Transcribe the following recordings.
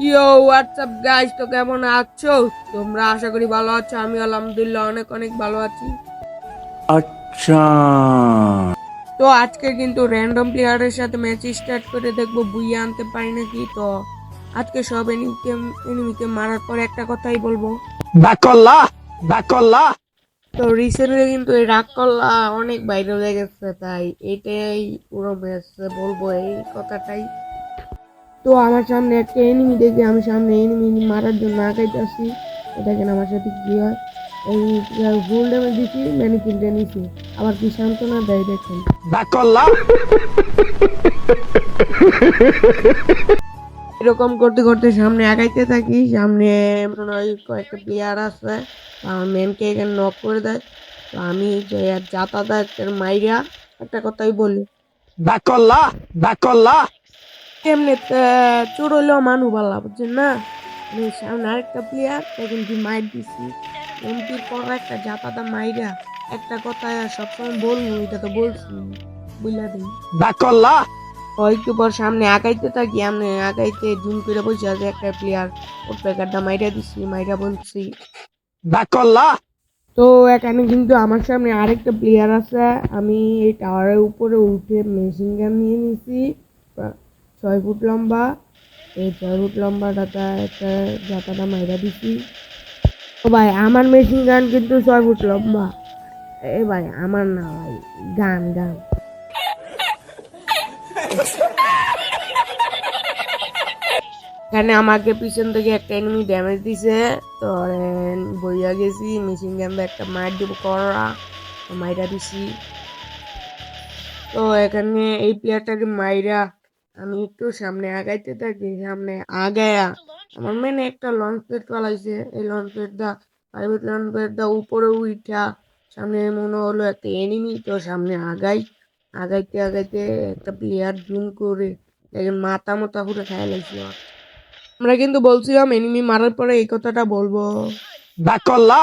ইয়ো WhatsApp guys, তো কেমন আছো তোমরা? আশা করি ভালো আছো। আমি আলহামদুলিল্লাহ অনেক অনেক ভালো আছি। अच्छा। তো আজকে কিন্তু র্যান্ডম প্লেয়ারের সাথে ম্যাচ স্টার্ট করে দেখবো বুইয়া আনতে পারি নাকি। তো আজকে সব এনিমিকে মারার পর একটা কথাই বলবো। Bakola, Bakola. তো রিসেন্টলি কিন্তু এই রাগ কল্লা অনেক ভাইরাল হয়ে গেছে, তাই এটাই পুরো ম্যাচে বলবো এই কথাটাই। তো আমার সামনে একটা এনিমি দেখে আমি সামনে এনিমি মারার জন্য আগাইতেছি। দেখেন আমার সাথে কি হয়। এই ফুল ড্যামেজ দিচ্ছি, ম্যানিকিনটা নিছি। আবার কি সান্ত্বনা দেয় দেখেন। Bakola. এরকম করতে করতে সামনে আগাইতে থাকি। সামনে মনে হয় কয়েকটা প্লেয়ার আছে, আমার মেনকে এখানে নক করে দেয়। তো আমি যে যাতায়াতের মাইরা একটা কথাই বলি, Bakola, Bakola. কেমনে চোর হইলেও মানু ভালা, বুঝছেন না? মানে সামনে আরেকটা প্লেয়ার দেখেন কি মাইর দিছি। এমপির পর একটা জাতাটা মাইরা একটা কথা সবসময় বলবো, এটা তো বলছি, বুঝলা দিন। Bakola, একটু পর সামনে আগাইতে থাকি, আমি আগাইতে জুম করে বসে আছে একটা প্লেয়ার, ওর প্যাকারটা মাইরা দিছি, মাইরা বলছি। Bakola. তো এখানে কিন্তু আমার সামনে আরেকটা প্লেয়ার আছে। আমি এই টাওয়ারের উপরে উঠে মেশিন গান নিয়ে নিছি, 6 ফুট লম্বা। এই 6 ফুট লম্বা ডাটা একটা জাতাটা মাইরা দিছি। ও ভাই, আমার মেশিন গান কিন্তু 6 ফুট লম্বা। এ ভাই আমার না ভাই, গান গান। এখানে আমাকে পিছন থেকে একটা এনিমি ড্যামেজ দিছে। তো বইয়া গেছি, মেশিন গান একটা মার দিব করা, তো মাইরা দিছি। তো এখানে এই প্লেয়ারটাকে মাইরা আমি একটু সামনে আগাইতে থাকি। সামনে আগায়া আমার মেনে একটা লঞ্চ প্যাড চালাইছে, এই লঞ্চ প্যাডটা প্রাইভেট লঞ্চ প্যাডটা উপরে উঠা সামনে মনে হলো একটা এনিমি। তো সামনে আগাইতে আগাইতে একটা প্লেয়ার জুম করে দেখেন মাথা মোতা পুরো খেয়ে লাগছিল। আমরা কিন্তু বলছিলাম এনিমি মারার পরে এই কথাটা বলবো। Bakola.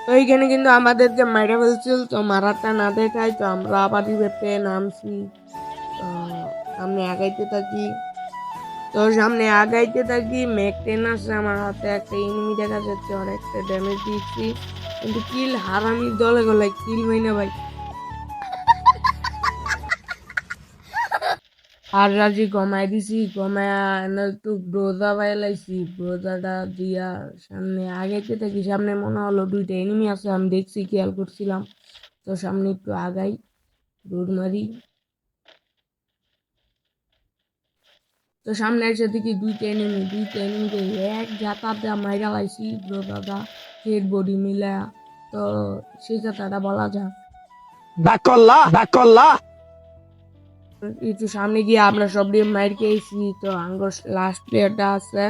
তো এইখানে কিন্তু আমাদেরকে মাইরা ফেলছিল, তো মারাটা না দেখায় তো আমরা আবার রিভেপে নামছি। তো সামনে আগাইতে থাকি। তো সামনে আগাইতে থাকি, ম্যাক 10 আছে আমার হাতে, একটা এনিমি দেখা যাচ্ছে, অনেকটা ড্যামেজ দিচ্ছি, কিন্তু কিল হারামির দলে গলায় কিল মাইনা ভাই। আর রাজি গমাই দিছি, গমায়া একটু ব্রোজা বাইলাইছি, ব্রোজাটা দিয়া সামনে আগাইতে থাকি। সামনে মনে হলো দুইটা এনিমি আছে, আমি দেখছি, খেয়াল করছিলাম। তো সামনে একটু আগাই, দৌড় মারি। তো সামনে এসে দেখি দুইটা এনিমিকে এক জাতাতে মাইরা লাইছি ব্রো দাদা, হেড বডি মিলা। তো সেই কথাটা বলা যাক। Bakola, Bakola. একটু সামনে গিয়ে আমরা সব দিয়ে মাইর খেয়েছি। তো আঙ্গর লাস্ট প্লেয়ারটা আছে,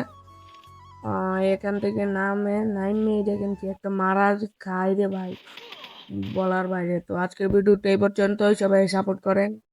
এখান থেকে নামে দেখেন কি একটা মারার খাই রে ভাই, বলার বাইরে। তো আজকের ভিডিওটা এই পর্যন্ত, সবাই সাপোর্ট করেন।